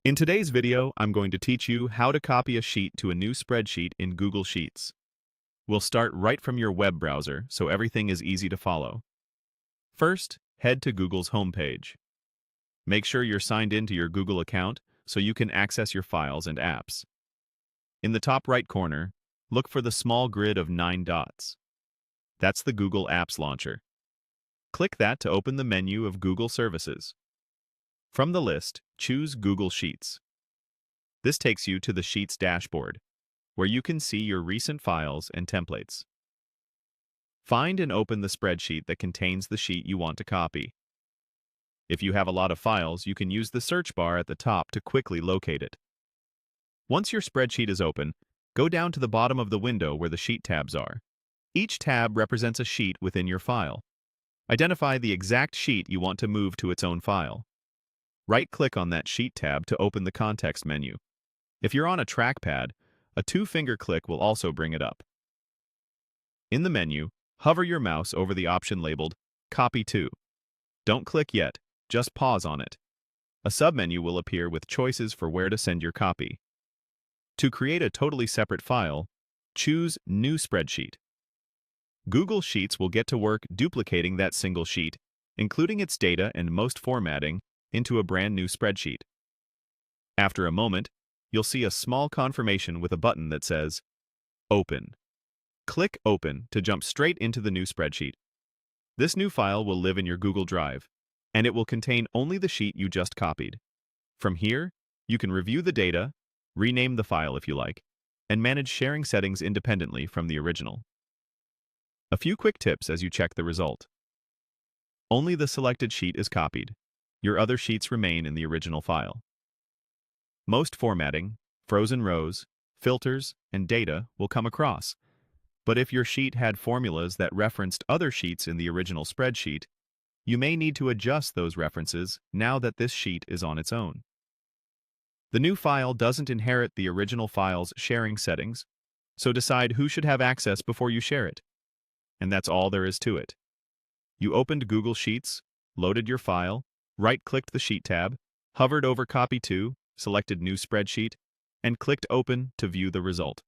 In today's video, I'm going to teach you how to copy a sheet to a new spreadsheet in Google Sheets. We'll start right from your web browser, so everything is easy to follow. First, head to Google's homepage. Make sure you're signed into your Google account so you can access your files and apps. In the top right corner, look for the small grid of 9 dots. That's the Google Apps Launcher. Click that to open the menu of Google Services. From the list, choose Google Sheets. This takes you to the Sheets dashboard, where you can see your recent files and templates. Find and open the spreadsheet that contains the sheet you want to copy. If you have a lot of files, you can use the search bar at the top to quickly locate it. Once your spreadsheet is open, go down to the bottom of the window where the Sheet tabs are. Each tab represents a sheet within your file. Identify the exact sheet you want to move to its own file. Right-click on that Sheet tab to open the context menu. If you're on a trackpad, a 2-finger click will also bring it up. In the menu, hover your mouse over the option labeled Copy To. Don't click yet, just pause on it. A submenu will appear with choices for where to send your copy. To create a totally separate file, choose New Spreadsheet. Google Sheets will get to work duplicating that single sheet, including its data and most formatting, into a brand new spreadsheet. After a moment, you'll see a small confirmation with a button that says Open. Click Open to jump straight into the new spreadsheet. This new file will live in your Google Drive, and it will contain only the sheet you just copied. From here, you can review the data, rename the file if you like, and manage sharing settings independently from the original. A few quick tips as you check the result. Only the selected sheet is copied. Your other sheets remain in the original file. Most formatting, frozen rows, filters, and data will come across. But if your sheet had formulas that referenced other sheets in the original spreadsheet, you may need to adjust those references now that this sheet is on its own. The new file doesn't inherit the original file's sharing settings, so decide who should have access before you share it. And that's all there is to it. You opened Google Sheets, loaded your file, right-clicked the Sheet tab, hovered over Copy To, selected New Spreadsheet, and clicked Open to view the result.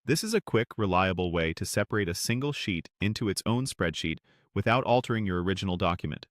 This is a quick, reliable way to separate a single sheet into its own spreadsheet without altering your original document.